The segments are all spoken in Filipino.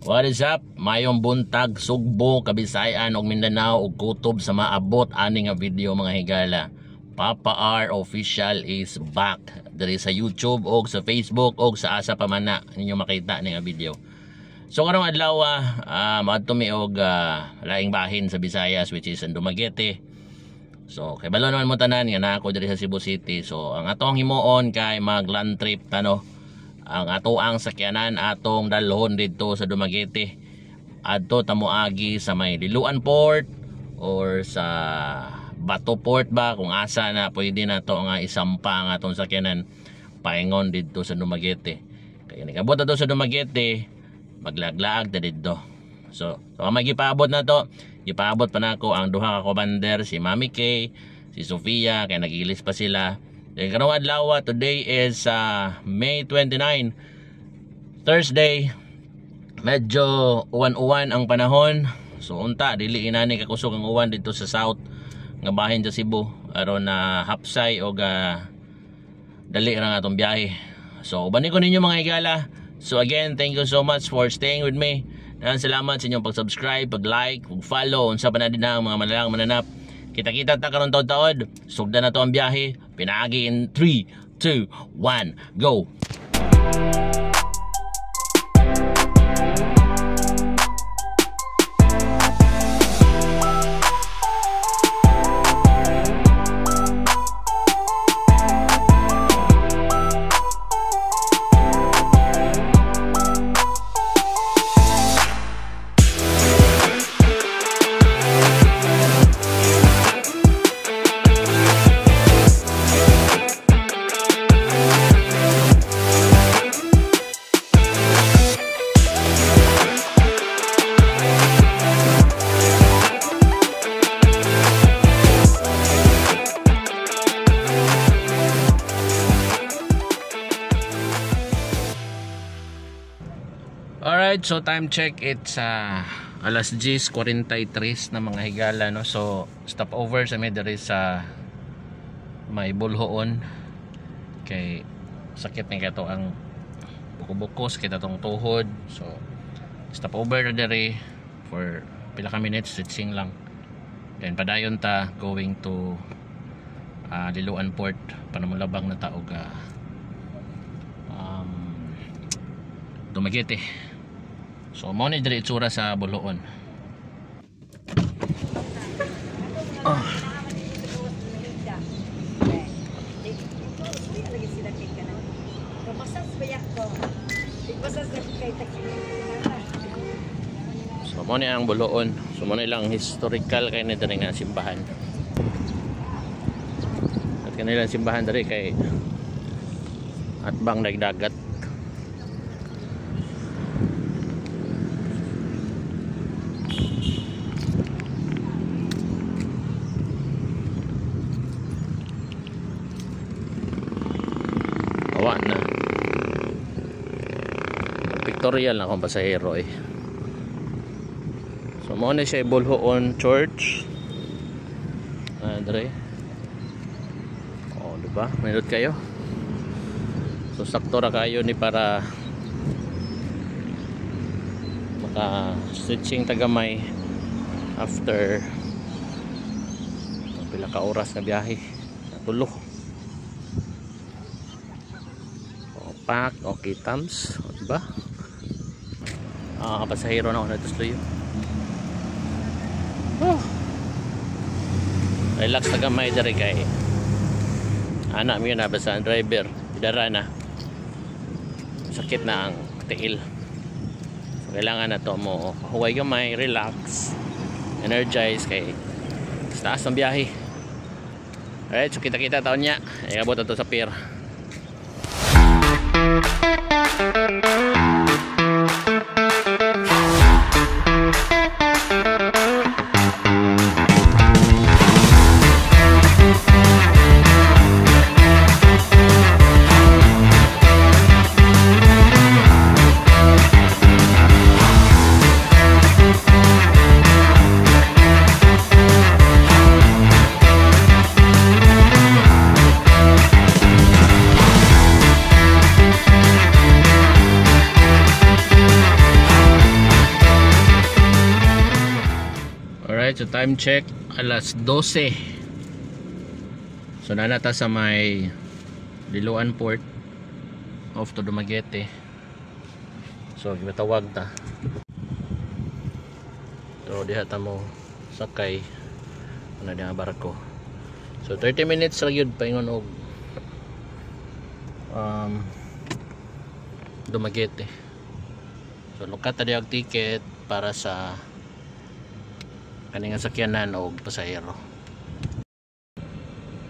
What is up? Mayong buntag, Sugbo, Kabisayan ug Mindanao ug kutob sa maabot ani nga video mga higala. Papa R Official is back diri sa YouTube o sa Facebook o sa asa pa man na ninyo makita ni nga video. So karong adlaw maadto mi og laing bahin sa Visayas which is Dumaguete. So kay balo naman mo tanan nga na ako diri sa Cebu City. So ang atong himuon kay mag land trip tano. Ang atoang sakyanan atong dalhon dito sa Dumaguete. Adto tamoagi sa may Liloan Port or sa Bato Port ba kung asa na pwede na to nga isampa ang atong sakyanan paingon dito sa Dumaguete. Kaya nagabot na to sa Dumaguete, maglaglaag ta dito. So magipaabot na to. Ipaabot pa nako ang duha ka commander, si Mami K, si Sofia, kaya nagilis pa sila. Then karong adlaw, today is May 29, Thursday. Medyo uwan-uwan ang panahon. So unta dili inani kakusog ang uwan dito sa south nga bahin sa Cebu aron na hapsay og dali ra nga atong biyahe. So bani ko ninyo mga higala. So again, thank you so much for staying with me. Salamat sa inyong pag-subscribe, pag-like, pag-follow unsa pa na din ang mga malalang mananap. Kita-kita ta karon taod-taod. Sugdan na to ang biyahe. Pinaagi in 3, 2, 1, go! Alright, so time check, it's alas 10:43 na mga higala, no? So stop over sa medari sa may Bulhoon kay sakit ni kato ang buko-bukos kita tong tuhod. So stop over na diri for pila ka minutes, stretching lang, then padayon ta going to Liloan Port panamulabang na taog Dumaguete. So mo ni diri itsura sa Bulhoon. So mo ni ang Bulhoon. So mo ni lang historical kay ni diri nga simbahan. At kanilang simbahan diri kay atbang nagdagat. Na pictorial na akong pasahero eh. So mo na siya Bulhoon Church Andre. Diba? Minut kayo. So sakto ra kayo ni para maka stretching tagamay after pila ka oras na biyahe. Natulo. Pack, okay, thumbs, diba? Pasahero na ako na ito slow. Relax na gamay diri kay anak mo yun na basta ang driver idara na sakit na ang tiil. So kailangan na to mo huway gamay, relax, energize kay sa taas ng biyahe. Alright, so kita-kita taon niya iabot na to sa pier. Alright, so time check, alas 12. So nanata sa may Liloan Port off to Dumaguete. So gibatawag ta. So diha ta mo sakay ana diha barko. So 30 minutes ra gyud paingon og Dumaguete. So lukat ta diha og ticket para sa kaning sakyanan o pasahero.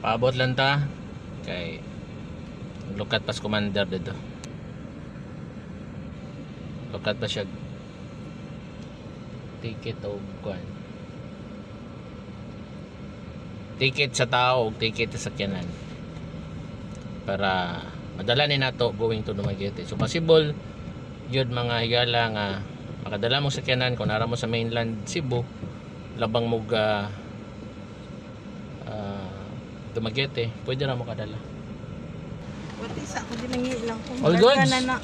Paabot lang ta kay lukat pas commander dito. Lukat pa siya ticket o kuan. Ticket sa tao o ticket sa sakyanan. Para madala ni nato going to Dumaguete. So possible yun mga higala nga makadala mo sakyanan kung nara mo sa mainland Cebu labang mo Dumaguete, pwede na mo kadala. What is ako din nangilang kung all goods. na.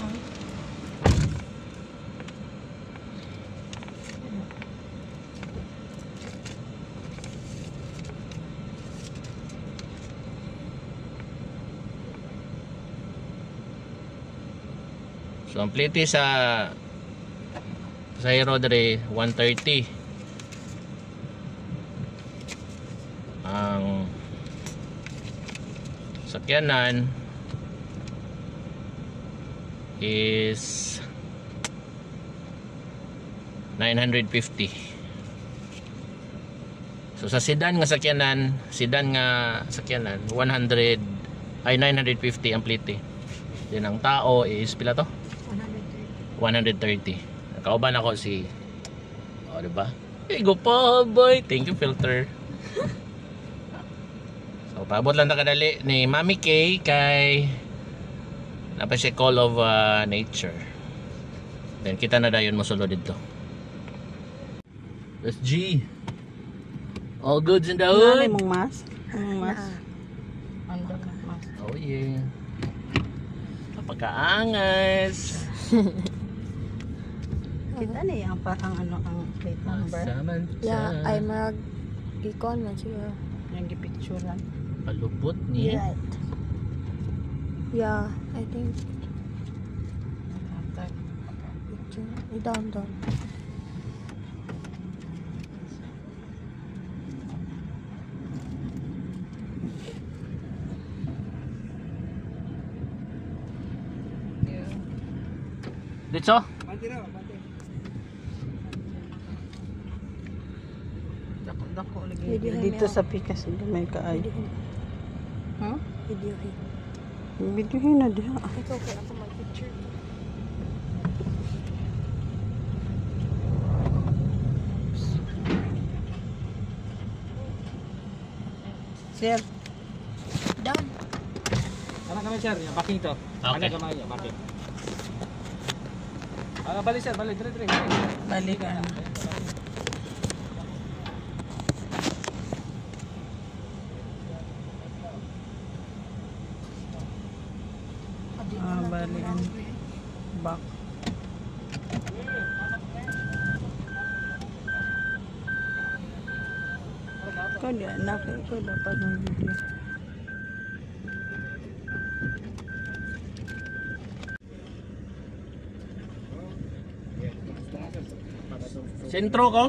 So ang plete sa Rodre 130. Ang sakyanan is 950. So sa sedan nga sakyanan 100 ay 950 ang plete. Then ang tao is pila to? 130. Kauban ako si diba? Hey, go pa boy. Thank you filter. So paabot lang ta kadali ni Mami K kay napa siya Call of Nature. Then kita na dayon mo sulod dito. Let's G. All goods in the hood. Mong mas? Mong mas? Ando mas. Oh yeah. Napakaangas. Kita na yung ang plate number. Yeah, ay mag icon man siya. Yung gipicturean. Palubot ni. Right. Yeah, I think picture. Down. Dito? Dako lagi. Video Dito him, sa Pikas may kaay. Huh? video him. Videohin na diha. Ikaw kaya ako mag-picture. Sir, Down. Ano kami sir, yung backing to. Okay. Ano kami yung backing. Balik sir, balik, dire. balik ka. Balikan. Back. Kau dia nak kau dapat video. Sentro ko?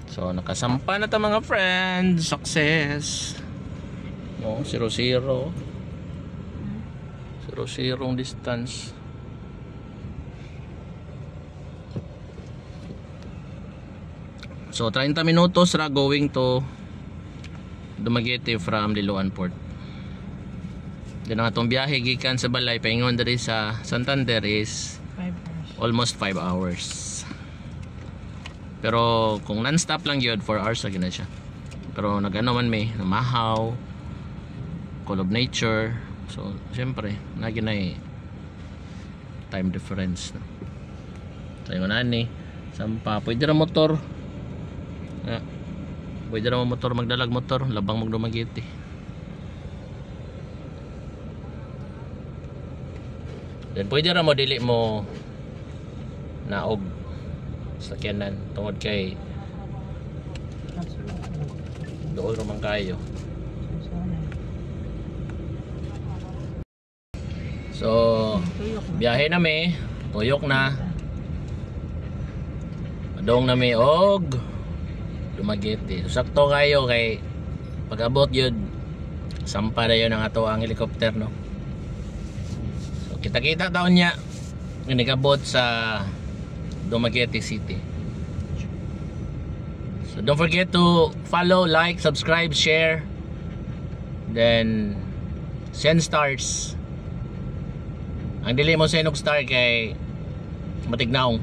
So nakasampa na ta mga friends. Success. No, 0-0. 0-0 distance. So 30 minutos ra going to Dumaguete from Liloan Port. Then ang atong biyahe gikan sa balay paingon diri sa Santander is 5 hours. almost 5 hours. Pero kung non-stop lang yun, 4 hours na gina siya. Pero nag-ano man may namahaw, Call of Nature. So syempre nagi na time difference no? So yung ani sampa pwede ra motor pwede ra motor magdalag motor labang magdumagiti. Then pwede ra mo dili mo naog sakyanan tungod kay dool ra man kayo. So biyahe na mi, tuyok na. Adong na mi og Dumaguete. Sakto kayo kay pag-abot yun sampa na yun ang ato ang helicopter no. So kita-kita taon niya nagabot sa Dumaguete City. So don't forget to follow, like, subscribe, share, then send stars. Ang dili mo sa inog star kay matignaong.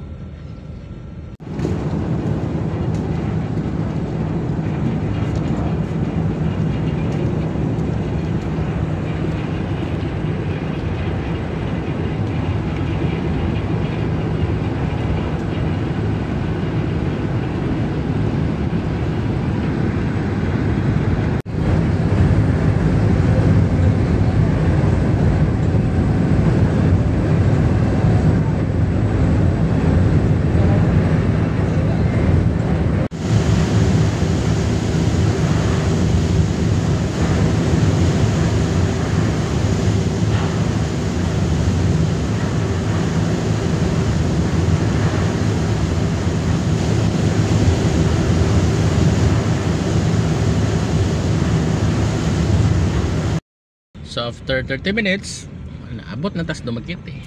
So after 30 minutes, naabot na tas Dumaguete.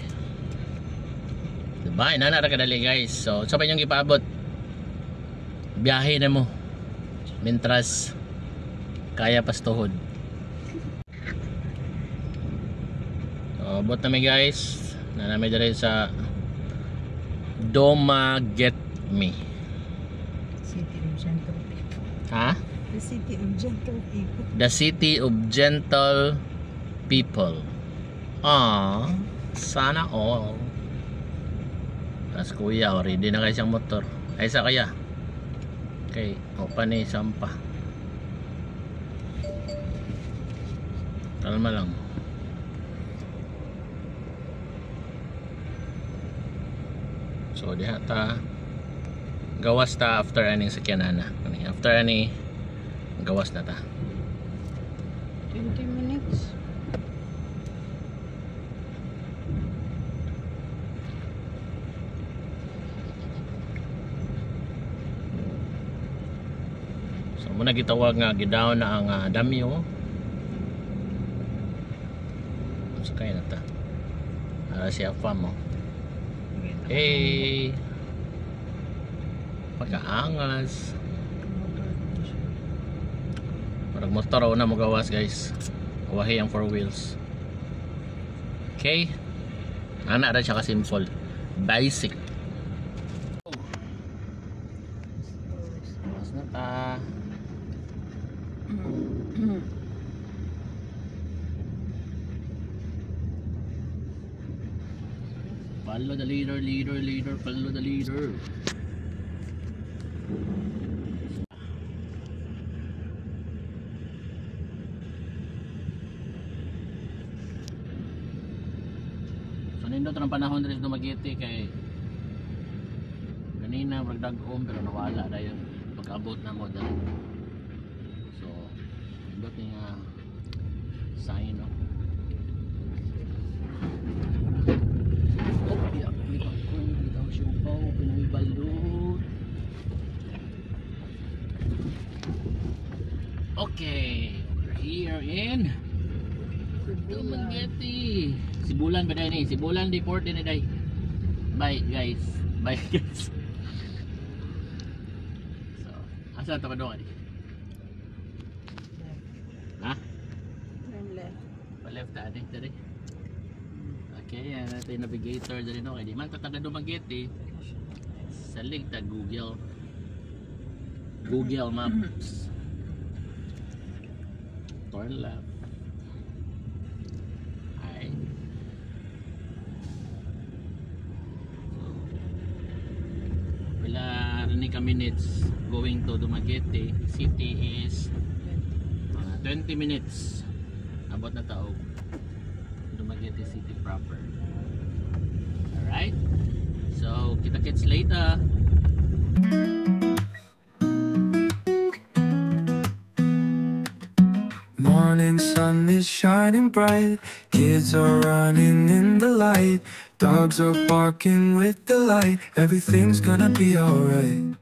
Diba? Inana ra kadali guys. So sabay niyong ipaabot. Biyahe na mo. Mintras kaya pastuhod. So abot na mi guys. Nanami diri sa Dumaguete. City of gentle people. Ha? The city of gentle people. The city of gentle people. Ah, sana all. Tas kuya, ready na kayo siyang motor. Ay sa kaya. Okay, open ni sampa. Kalma lang. So diha ta gawas ta after aning sakyanan na. After ani gawas na ta. 20 minutes. So muna gitawag nga gidaw na ang damyo. Sa kaya na ta. Siya pa mo. Hey. Pagkaangas. Parang motor na mo gawas guys. Wahi ang 4 wheels. Okay. Ana ra siya ka simple. Basic. Mas na ta. Follow the leader, follow the leader. So nindot ang panahon rin sa Dumaguete kay ganina magdag-om pero nawala na yun pag-abot na mo dahil. So nindot nga sign no. Okay, we're here in Dumaguete. Sibulan ba dahil ni? Sibulan deport din dahil. Bye guys. Bye guys. So, Asa ta padong? Ha? Turn left. Pa-left ta adi diri. Okay, yan natin navigator diri no kay di man ta taga Dumaguete. Sa link ta Google Maps. Turn left. Ay. Wala rin ka minutes going to Dumaguete. City is 20 minutes. Abot na taog. Dumaguete City proper. Alright. So, kita-kits later. Morning sun is shining bright. Kids are running in the light. Dogs are barking with delight. Everything's gonna be alright.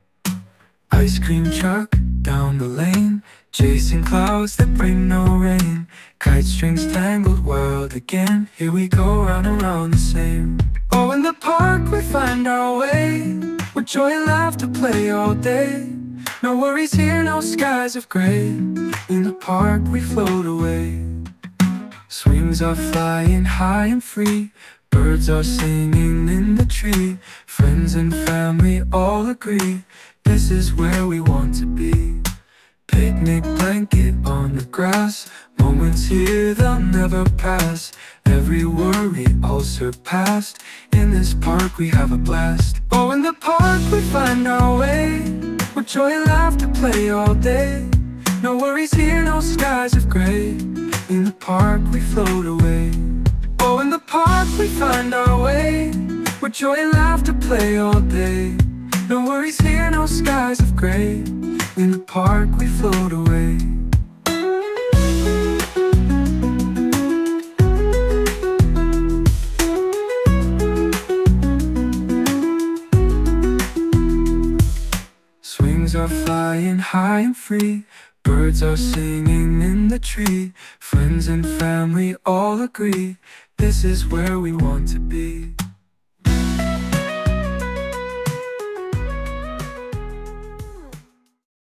Ice cream truck down the lane, chasing clouds that bring no rain. Kite strings tangled world again. Here we go round and round the same. Oh, in the park we find our way, with joy and laughter play all day. No worries here, no skies of gray. In the park we float away. Swings are flying high and free. Birds are singing in the tree. Friends and family all agree, this is where we want to be. Picnic blanket on the grass. Moments here they'll never pass. Every worry all surpassed. In this park we have a blast. Oh, in the park we find our way, with joy and laughter play all day. No worries here, no skies of gray. In the park we float away. Oh, in the park we find our way, with joy and laughter play all day. No worries here, no skies of gray. In the park we float away. Swings are flying high and free. Birds are singing in the tree. Friends and family all agree, this is where we want to be.